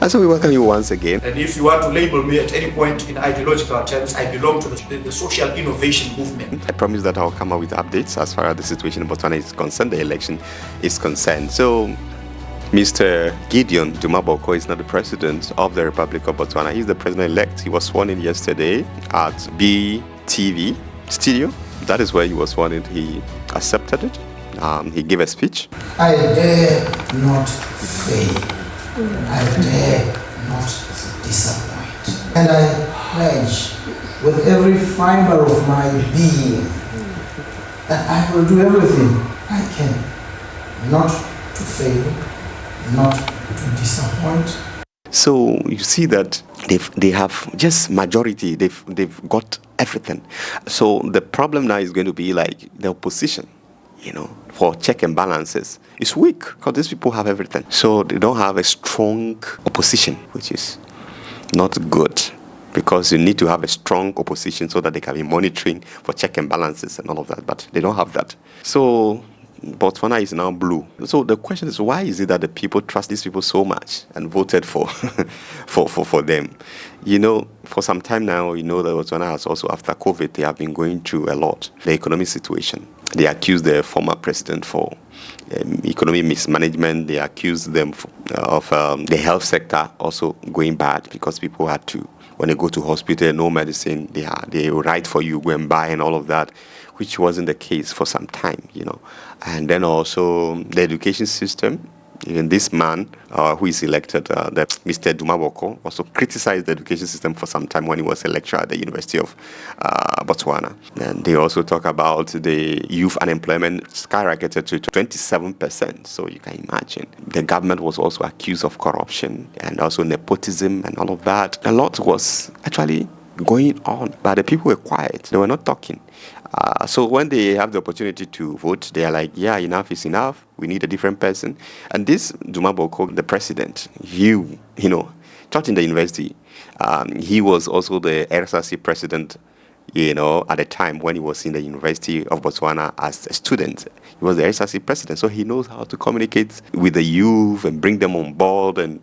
And so we welcome you once again. And if you want to label me at any point in ideological terms, I belong to the social innovation movement. I promise that I'll come up with updates as far as the situation in Botswana is concerned, the election is concerned. So Mr. Gideon Duma Boko is not the president of the Republic of Botswana. He's the president-elect. He was sworn in yesterday at BTV studio. That is where he was sworn in. He accepted it. He gave a speech. I dare not fail. I dare not disappoint. And I pledge with every fiber of my being that I will do everything I can not to fail, not to disappoint. So you see that they have just majority. They've got everything. So the problem now is going to be like the opposition, for check and balances. It's weak because these people have everything. So they don't have a strong opposition, which is not good, because you need to have a strong opposition so that they can be monitoring for check and balances and all of that. But they don't have that. So Botswana is now blue. So the question is, why is it that the people trust these people so much and voted for for them? For some time now, that Botswana has also, after COVID, they have been going through a lot. The economic situation. They accused the former president for economic mismanagement. They accused them of the health sector also going bad, because people had to, when they go to hospital, no medicine, they write for you, go and buy and all of that, which wasn't the case for some time, And then also the education system. Even this man who is elected, Mr. Duma Boko, also criticized the education system for some time when he was a lecturer at the University of Botswana. And they also talk about the youth unemployment skyrocketed to 27%. So you can imagine. The government was also accused of corruption and also nepotism and all of that. A lot was actually going on, but the people were quiet. They were not talking. So when they have the opportunity to vote, they are like, yeah, enough is enough. We need a different person. And this Duma Boko, the president, he taught in the university. He was also the RSRC president, at the time when he was in the University of Botswana as a student. He was the RSRC president, so he knows how to communicate with the youth and bring them on board. And,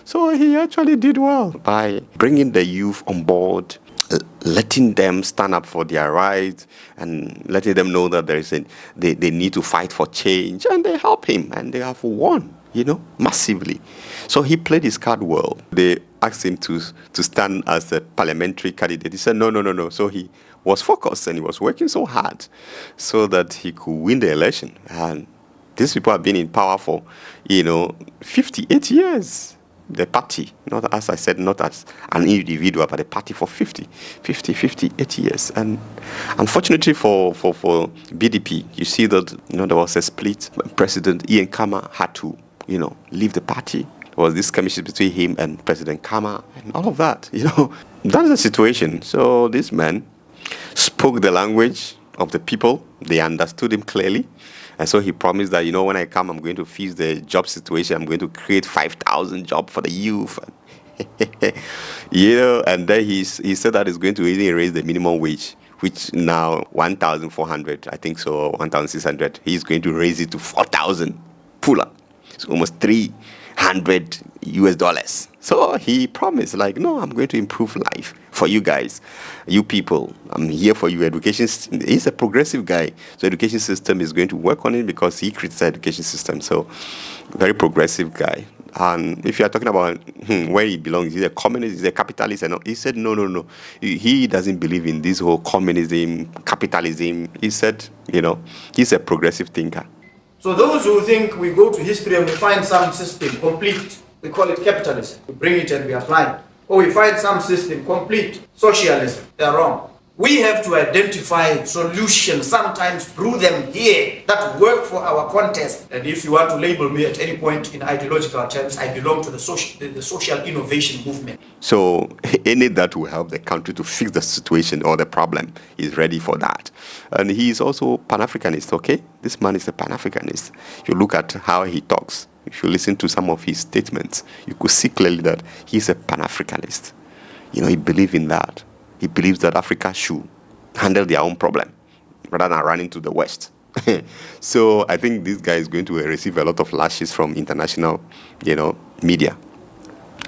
so he actually did well by bringing the youth on board, letting them stand up for their rights and letting them know that they need to fight for change, and they help him, and they have won, massively. So he played his card well. They asked him to stand as a parliamentary candidate. He said no. So he was focused and he was working so hard so that he could win the election. And these people have been in power for 58 years. The party, not as I said, not as an individual, but the party for 58 years. And unfortunately for BDP, you see that there was a split. President Ian Khama had to leave the party. There was this commission between him and President Khama and all of that. That's the situation. So this man spoke the language of the people. They understood him clearly. And so he promised that, when I come, I'm going to fix the job situation. I'm going to create 5,000 jobs for the youth. And then he said that he's going to really raise the minimum wage, which now 1,400, I think so, 1,600. He's going to raise it to 4,000 pula. It's almost $300. So he promised, no, I'm going to improve life for you guys, you people. I'm here for you. Education, he's a progressive guy. So education system is going to work on it because he criticized education system. So very progressive guy. And if you are talking about where he belongs, he's a communist, he's a capitalist. And he said, no. He doesn't believe in this whole communism, capitalism. He said, he's a progressive thinker. So those who think we go to history and we find some system complete, we call it capitalism. We bring it and we apply it. Or we find some system complete, socialism. They're wrong. We have to identify solutions, sometimes brew them here, that work for our context. And if you want to label me at any point in ideological terms, I belong to the social innovation movement. So any that will help the country to fix the situation or the problem, he's ready for that. And he is also Pan-Africanist, okay? This man is a Pan-Africanist. You look at how he talks. If you listen to some of his statements, you could see clearly that he's a Pan-Africanist. He believes in that. He believes that Africa should handle their own problem rather than running to the West. So I think this guy is going to receive a lot of lashes from international, media.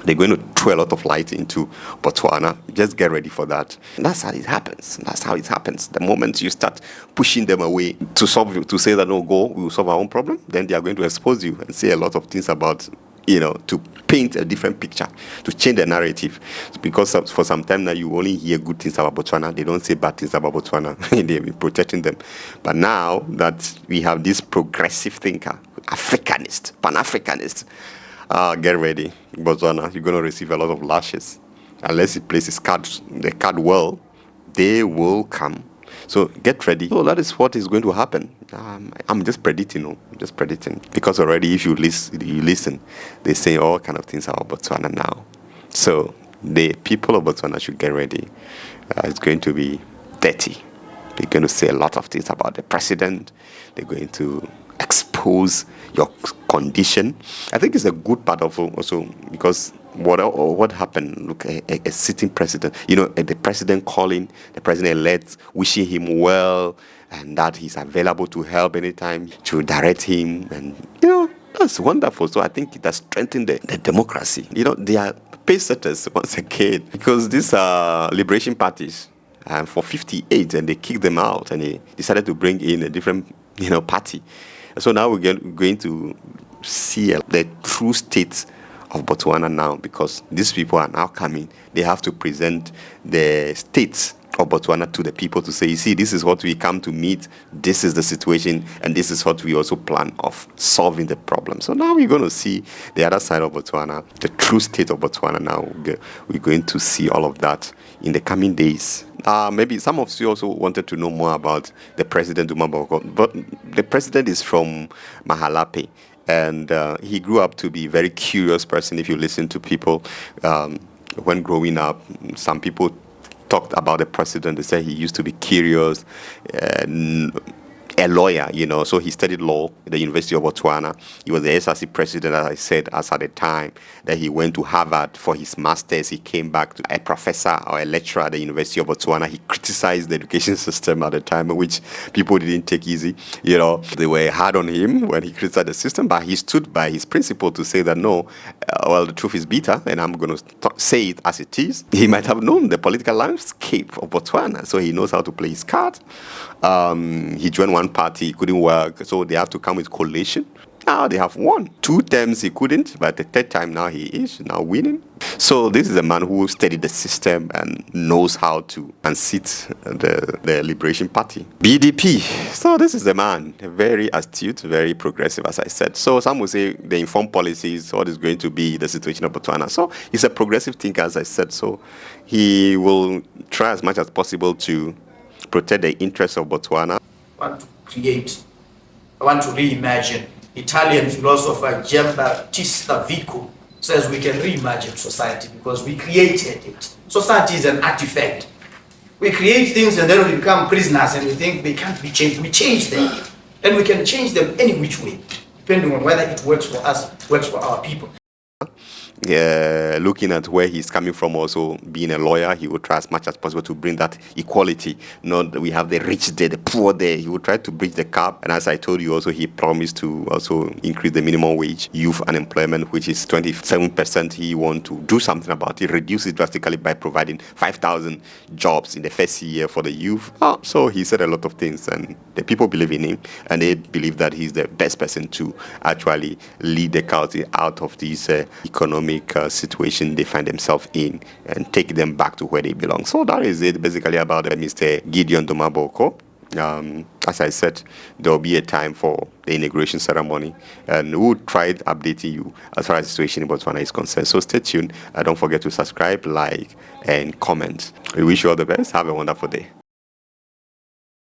They're going to throw a lot of light into Botswana. Just get ready for that. And that's how it happens. That's how it happens. The moment you start pushing them away to say that, no, go, we will solve our own problem, then they are going to expose you and say a lot of things about, to paint a different picture, to change the narrative. Because for some time now, you only hear good things about Botswana. They don't say bad things about Botswana. They've been protecting them. But now that we have this progressive thinker, Africanist, Pan-Africanist, get ready, Botswana. You're going to receive a lot of lashes. Unless he plays the card well, they will come. So get ready. So that is what is going to happen. I'm just predicting. I'm just predicting. Because already if you listen, they say all kind of things about Botswana now. So the people of Botswana should get ready. It's going to be dirty. They're going to say a lot of things about the president. They're going to expose your condition. I think it's a good part of also because what happened? Look, a sitting president, the president calling the president-elect, wishing him well, and that he's available to help anytime, to direct him, and that's wonderful. So I think it has strengthened the democracy. They are pace setters once again because these are liberation parties. And for 58, and they kicked them out, and they decided to bring in a different, party. So now we're going to see the true state of Botswana now, because these people are now coming. They have to present the states of Botswana to the people to say, you see, this is what we come to meet, this is the situation, and this is what we also plan of solving the problem. So now we're going to see the other side of Botswana, the true state of Botswana now. We're going to see all of that in the coming days. Maybe some of you also wanted to know more about the president, Duma Boko, but the president is from Mahalape. And he grew up to be a very curious person. If you listen to people when growing up, some people talked about the president. They said he used to be curious, a lawyer, So he studied law at the University of Botswana. He was the SRC president, as I said, as at the time that he went to Harvard for his master's. He came back to a professor or a lecturer at the University of Botswana. He criticized the education system at the time, which people didn't take easy. They were hard on him when he criticized the system, but he stood by his principle to say that no, the truth is bitter, and I'm going to say it as it is. He might have known the political landscape of Botswana, so he knows how to play his cards. He joined one party, it couldn't work, so they have to come with coalition. Now they have won. 2 terms he couldn't, but the 3rd time now he is now winning. So this is a man who studied the system and knows how to unseat the Liberation Party. BDP. So this is a man, very astute, very progressive, as I said. So some will say the informed policies, what is going to be the situation of Botswana. So he's a progressive thinker, as I said. So he will try as much as possible to protect the interests of Botswana. I want to reimagine. Italian philosopher Giambattista Vico says we can reimagine society because we created it. Society is an artifact. We create things and then we become prisoners and we think they can't be changed. We change them. And we can change them any which way, depending on whether it works for us, works for our people. Looking at where he's coming from, also being a lawyer, he will try as much as possible to bring that equality. Not that we have the rich there, the poor there. He will try to bridge the gap. And as I told you, also he promised to also increase the minimum wage, youth unemployment, which is 27%. He wants to do something about it, reduce it drastically by providing 5,000 jobs in the first year for the youth. So he said a lot of things, and the people believe in him, and they believe that he's the best person to actually lead the country out of this economic situation they find themselves in and take them back to where they belong. So that is it basically about Mr. Gideon Duma Boko. As I said, there will be a time for the inauguration ceremony, and we'll try updating you as far as the situation in Botswana is concerned. So stay tuned. Don't forget to subscribe, like, and comment. We wish you all the best. Have a wonderful day.